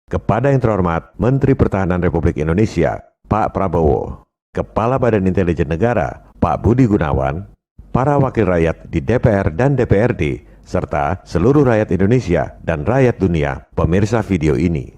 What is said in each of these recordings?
Kepada yang terhormat Menteri Pertahanan Republik Indonesia, Pak Prabowo, Kepala Badan Intelijen Negara, Pak Budi Gunawan, para wakil rakyat di DPR dan DPRD, serta seluruh rakyat Indonesia dan rakyat dunia pemirsa video ini.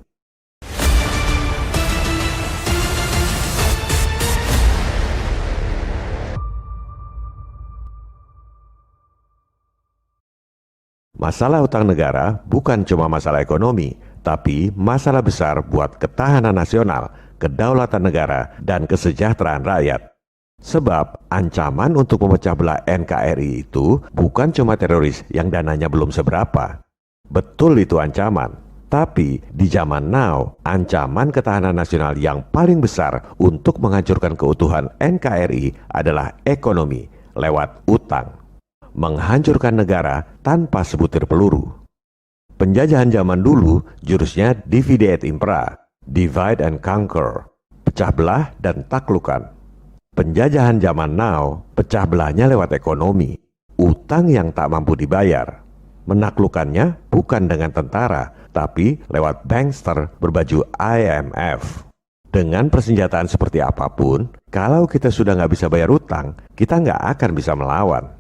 Masalah utang negara bukan cuma masalah ekonomi, tapi masalah besar buat ketahanan nasional, kedaulatan negara, dan kesejahteraan rakyat. Sebab ancaman untuk memecah belah NKRI itu bukan cuma teroris yang dananya belum seberapa. Betul itu ancaman, tapi di zaman now, ancaman ketahanan nasional yang paling besar untuk menghancurkan keutuhan NKRI adalah ekonomi lewat utang. Menghancurkan negara tanpa sebutir peluru. Penjajahan zaman dulu jurusnya divide et impera, divide and conquer, pecah belah dan taklukkan. Penjajahan zaman now, pecah belahnya lewat ekonomi, utang yang tak mampu dibayar. Menaklukkannya bukan dengan tentara, tapi lewat bankster berbaju IMF. Dengan persenjataan seperti apapun, kalau kita sudah nggak bisa bayar utang, kita nggak akan bisa melawan.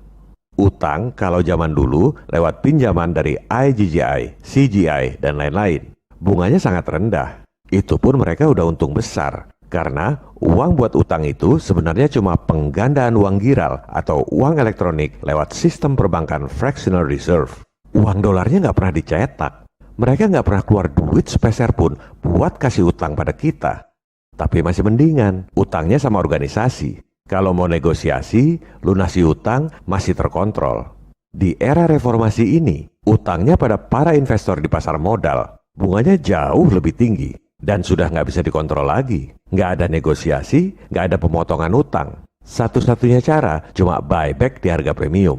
Utang kalau zaman dulu lewat pinjaman dari IGGI, CGI, dan lain-lain. Bunganya sangat rendah. Itu pun mereka udah untung besar. Karena uang buat utang itu sebenarnya cuma penggandaan uang giral atau uang elektronik lewat sistem perbankan fractional reserve. Uang dolarnya nggak pernah dicetak. Mereka nggak pernah keluar duit sepeser pun buat kasih utang pada kita. Tapi masih mendingan, utangnya sama organisasi. Kalau mau negosiasi, lunasi utang masih terkontrol. Di era reformasi ini, utangnya pada para investor di pasar modal, bunganya jauh lebih tinggi. Dan sudah nggak bisa dikontrol lagi. Nggak ada negosiasi, nggak ada pemotongan utang. Satu-satunya cara cuma buyback di harga premium.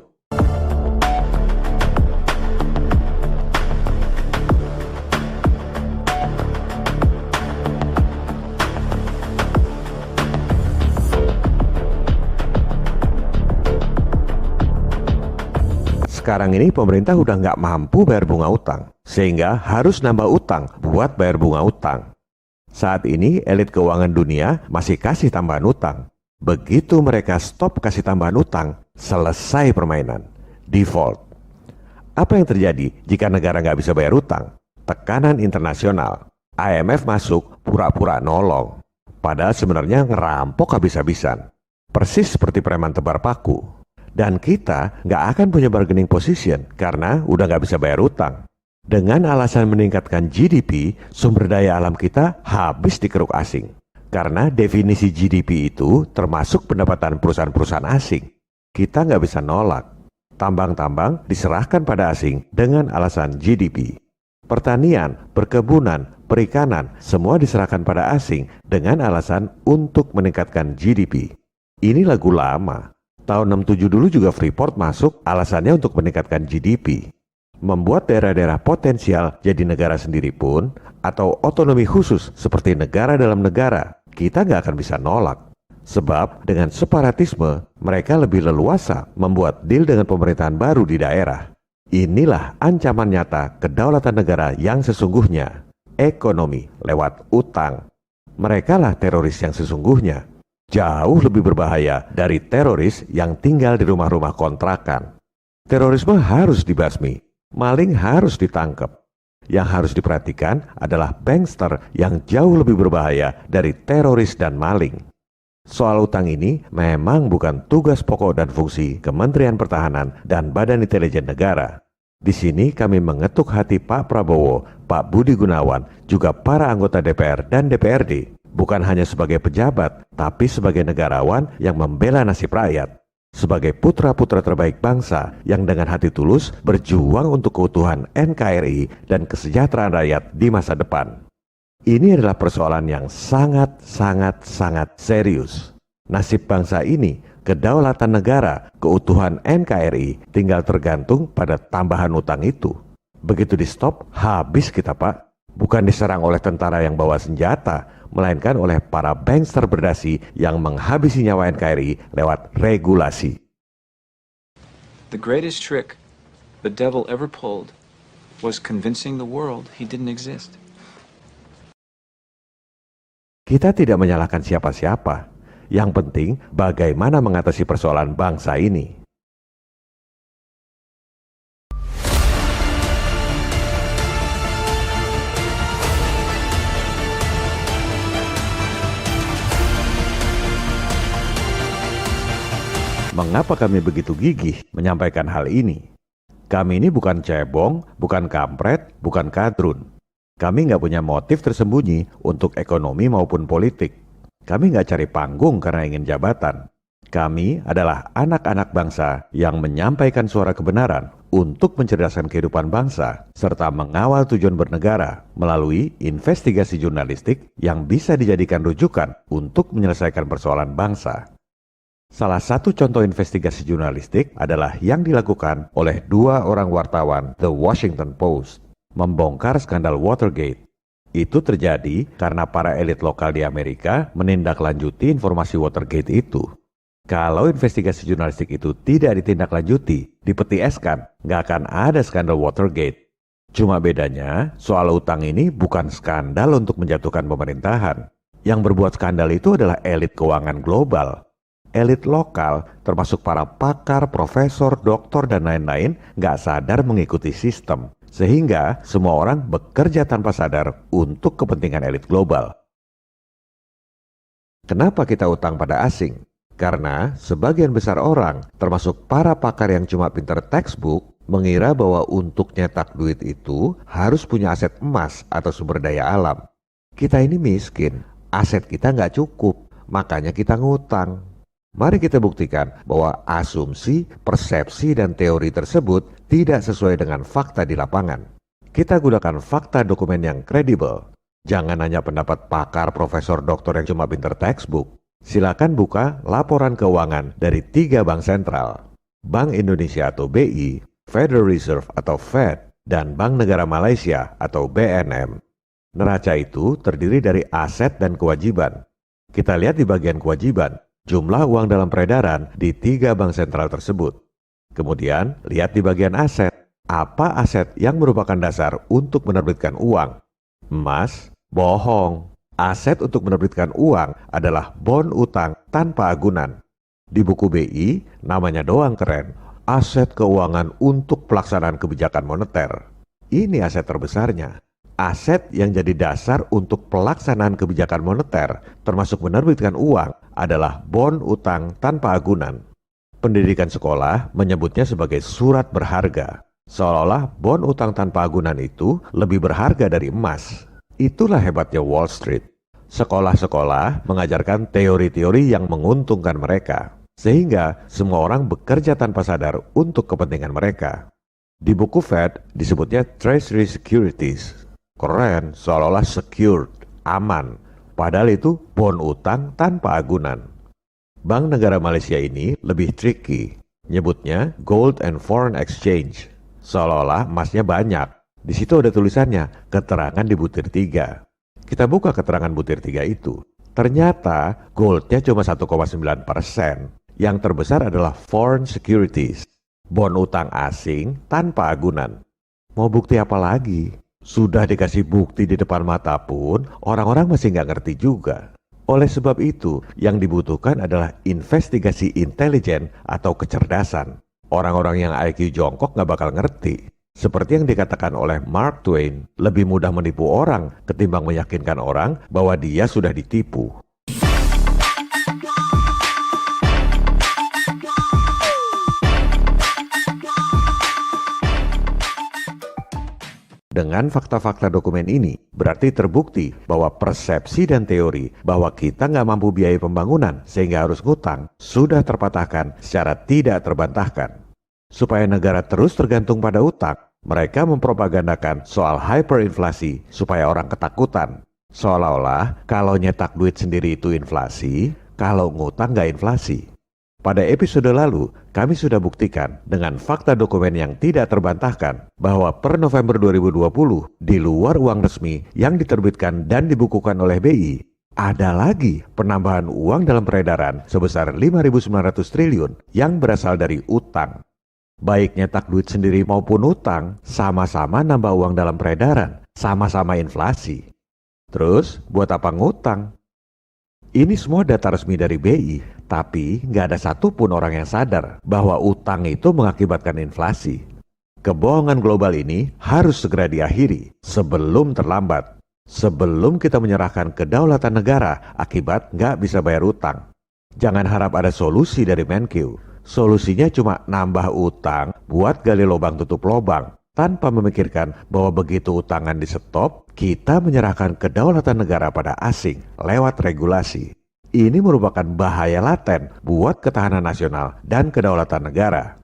Sekarang ini pemerintah udah nggak mampu bayar bunga utang, sehingga harus nambah utang buat bayar bunga utang. Saat ini elit keuangan dunia masih kasih tambahan utang. Begitu mereka stop kasih tambahan utang, selesai permainan. Default. Apa yang terjadi jika negara nggak bisa bayar utang? Tekanan internasional. IMF masuk pura-pura nolong. Padahal sebenarnya ngerampok habis-habisan. Persis seperti preman tebar paku. Dan kita nggak akan punya bargaining position karena udah nggak bisa bayar utang. Dengan alasan meningkatkan GDP, sumber daya alam kita habis dikeruk asing. Karena definisi GDP itu termasuk pendapatan perusahaan-perusahaan asing. Kita nggak bisa nolak. Tambang-tambang diserahkan pada asing dengan alasan GDP. Pertanian, perkebunan, perikanan, semua diserahkan pada asing dengan alasan untuk meningkatkan GDP. Ini lagu lama. Tahun 67 dulu juga Freeport masuk alasannya untuk meningkatkan GDP. Membuat daerah-daerah potensial jadi negara sendiri pun, atau otonomi khusus seperti negara dalam negara, kita nggak akan bisa nolak. Sebab dengan separatisme, mereka lebih leluasa membuat deal dengan pemerintahan baru di daerah. Inilah ancaman nyata kedaulatan negara yang sesungguhnya. Ekonomi lewat utang. Mereka lah teroris yang sesungguhnya. Jauh lebih berbahaya dari teroris yang tinggal di rumah-rumah kontrakan. Terorisme harus dibasmi, maling harus ditangkap. Yang harus diperhatikan adalah bankster yang jauh lebih berbahaya dari teroris dan maling. Soal utang ini memang bukan tugas pokok dan fungsi Kementerian Pertahanan dan Badan Intelijen Negara. Di sini kami mengetuk hati Pak Prabowo, Pak Budi Gunawan, juga para anggota DPR dan DPRD. Bukan hanya sebagai pejabat, tapi sebagai negarawan yang membela nasib rakyat. Sebagai putra-putra terbaik bangsa yang dengan hati tulus berjuang untuk keutuhan NKRI dan kesejahteraan rakyat di masa depan. Ini adalah persoalan yang sangat serius. Nasib bangsa ini, kedaulatan negara, keutuhan NKRI tinggal tergantung pada tambahan utang itu. Begitu di stop, habis kita Pak. Bukan diserang oleh tentara yang bawa senjata, melainkan oleh para bankster berdasi yang menghabisi nyawa NKRI lewat regulasi. The greatest trick the devil ever pulled was convincing the world he didn't exist. Kita tidak menyalahkan siapa-siapa. Yang penting bagaimana mengatasi persoalan bangsa ini. Mengapa kami begitu gigih menyampaikan hal ini? Kami ini bukan cebong, bukan kampret, bukan kadrun. Kami nggak punya motif tersembunyi untuk ekonomi maupun politik. Kami nggak cari panggung karena ingin jabatan. Kami adalah anak-anak bangsa yang menyampaikan suara kebenaran untuk mencerdaskan kehidupan bangsa, serta mengawal tujuan bernegara melalui investigasi jurnalistik yang bisa dijadikan rujukan untuk menyelesaikan persoalan bangsa. Salah satu contoh investigasi jurnalistik adalah yang dilakukan oleh 2 orang wartawan The Washington Post, membongkar skandal Watergate. Itu terjadi karena para elit lokal di Amerika menindaklanjuti informasi Watergate itu. Kalau investigasi jurnalistik itu tidak ditindaklanjuti, dipetieskan, nggak akan ada skandal Watergate. Cuma bedanya, soal utang ini bukan skandal untuk menjatuhkan pemerintahan. Yang berbuat skandal itu adalah elit keuangan global. Elit lokal, termasuk para pakar, profesor, doktor, dan lain-lain, nggak sadar mengikuti sistem. Sehingga semua orang bekerja tanpa sadar untuk kepentingan elit global. Kenapa kita utang pada asing? Karena sebagian besar orang, termasuk para pakar yang cuma pinter textbook, mengira bahwa untuk nyetak duit itu harus punya aset emas atau sumber daya alam. Kita ini miskin, aset kita nggak cukup, makanya kita ngutang. Mari kita buktikan bahwa asumsi, persepsi, dan teori tersebut tidak sesuai dengan fakta di lapangan. Kita gunakan fakta dokumen yang kredibel. Jangan hanya pendapat pakar, profesor, doktor yang cuma pinter textbook. Silakan buka laporan keuangan dari 3 bank sentral. Bank Indonesia atau BI, Federal Reserve atau Fed, dan Bank Negara Malaysia atau BNM. Neraca itu terdiri dari aset dan kewajiban. Kita lihat di bagian kewajiban, jumlah uang dalam peredaran di 3 bank sentral tersebut. Kemudian, lihat di bagian aset. Apa aset yang merupakan dasar untuk menerbitkan uang? Emas? Bohong. Aset untuk menerbitkan uang adalah bon utang tanpa agunan. Di buku BI, namanya doang keren. Aset keuangan untuk pelaksanaan kebijakan moneter. Ini aset terbesarnya. Aset yang jadi dasar untuk pelaksanaan kebijakan moneter, termasuk menerbitkan uang, adalah bon utang tanpa agunan. Pendidikan sekolah menyebutnya sebagai surat berharga. Seolah-olah bon utang tanpa agunan itu lebih berharga dari emas. Itulah hebatnya Wall Street. Sekolah-sekolah mengajarkan teori-teori yang menguntungkan mereka, sehingga semua orang bekerja tanpa sadar untuk kepentingan mereka. Di buku Fed disebutnya Treasury Securities. Keren, seolah-olah secured, aman. Padahal itu bon utang tanpa agunan. Bank Negara Malaysia ini lebih tricky. Nyebutnya Gold and Foreign Exchange. Seolah-olah emasnya banyak. Di situ ada tulisannya, keterangan di butir 3. Kita buka keterangan butir 3 itu. Ternyata goldnya cuma 1,9%. Yang terbesar adalah foreign securities. Bon utang asing tanpa agunan. Mau bukti apa lagi? Sudah dikasih bukti di depan mata pun, orang-orang masih nggak ngerti juga. Oleh sebab itu, yang dibutuhkan adalah investigasi intelijen atau kecerdasan. Orang-orang yang IQ jongkok nggak bakal ngerti. Seperti yang dikatakan oleh Mark Twain, lebih mudah menipu orang ketimbang meyakinkan orang bahwa dia sudah ditipu. Dengan fakta-fakta dokumen ini, berarti terbukti bahwa persepsi dan teori bahwa kita nggak mampu biaya pembangunan sehingga harus ngutang sudah terpatahkan secara tidak terbantahkan. Supaya negara terus tergantung pada utang, mereka mempropagandakan soal hyperinflasi supaya orang ketakutan. Seolah-olah kalau nyetak duit sendiri itu inflasi, kalau ngutang nggak inflasi. Pada episode lalu, kami sudah buktikan dengan fakta dokumen yang tidak terbantahkan bahwa per November 2020, di luar uang resmi yang diterbitkan dan dibukukan oleh BI, ada lagi penambahan uang dalam peredaran sebesar 5.900 triliun yang berasal dari utang. Baik nyetak duit sendiri maupun utang, sama-sama nambah uang dalam peredaran, sama-sama inflasi. Terus, buat apa ngutang? Ini semua data resmi dari BI, tapi nggak ada satupun orang yang sadar bahwa utang itu mengakibatkan inflasi. Kebohongan global ini harus segera diakhiri sebelum terlambat, sebelum kita menyerahkan kedaulatan negara akibat nggak bisa bayar utang. Jangan harap ada solusi dari Menkyu. Solusinya cuma nambah utang buat gali lubang tutup lubang, tanpa memikirkan bahwa begitu utangan di stop, kita menyerahkan kedaulatan negara pada asing lewat regulasi. Ini merupakan bahaya laten buat ketahanan nasional dan kedaulatan negara.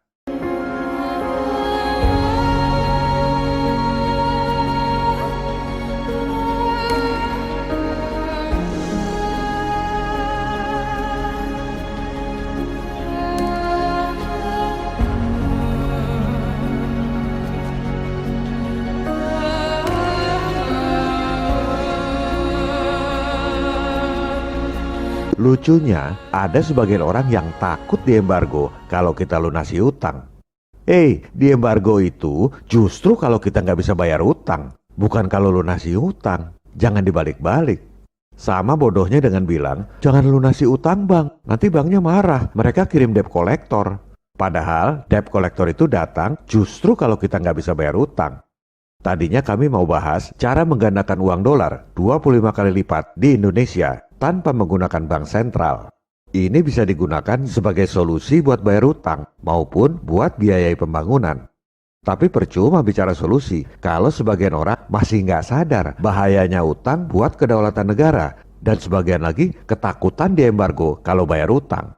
Lucunya, ada sebagian orang yang takut diembargo kalau kita lunasi utang. Diembargo itu justru kalau kita nggak bisa bayar utang, bukan kalau lunasi utang. Jangan dibalik-balik. Sama bodohnya dengan bilang, jangan lunasi utang bang, nanti banknya marah, mereka kirim debt collector. Padahal debt collector itu datang justru kalau kita nggak bisa bayar utang. Tadinya kami mau bahas cara menggandakan uang dolar 25 kali lipat di Indonesia tanpa menggunakan bank sentral. Ini bisa digunakan sebagai solusi buat bayar utang maupun buat biayai pembangunan. Tapi percuma bicara solusi kalau sebagian orang masih nggak sadar bahayanya utang buat kedaulatan negara dan sebagian lagi ketakutan diembargo kalau bayar utang.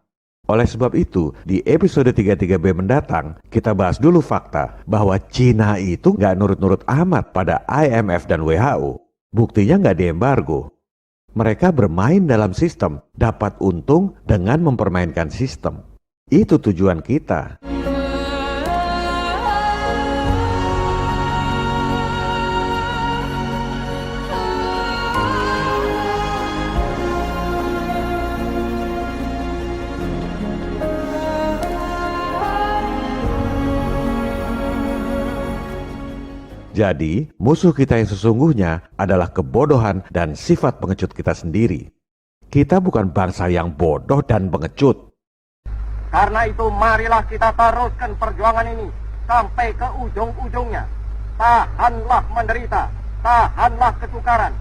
Oleh sebab itu, di episode 33B mendatang, kita bahas dulu fakta bahwa Cina itu nggak nurut-nurut amat pada IMF dan WHO. Buktinya nggak diembargo. Mereka bermain dalam sistem, dapat untung dengan mempermainkan sistem. Itu tujuan kita. Jadi, musuh kita yang sesungguhnya adalah kebodohan dan sifat pengecut kita sendiri. Kita bukan bangsa yang bodoh dan pengecut. Karena itu marilah kita teruskan perjuangan ini sampai ke ujung-ujungnya. Tahanlah menderita, tahanlah kesukaran.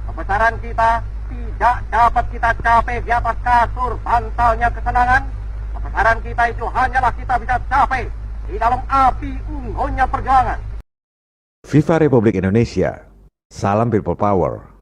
Kebesaran kita tidak dapat kita capai di atas kasur bantalnya kesenangan. Kebesaran kita itu hanyalah kita bisa capai di dalam api unggunnya perjuangan. Viva Republik Indonesia. Salam People Power.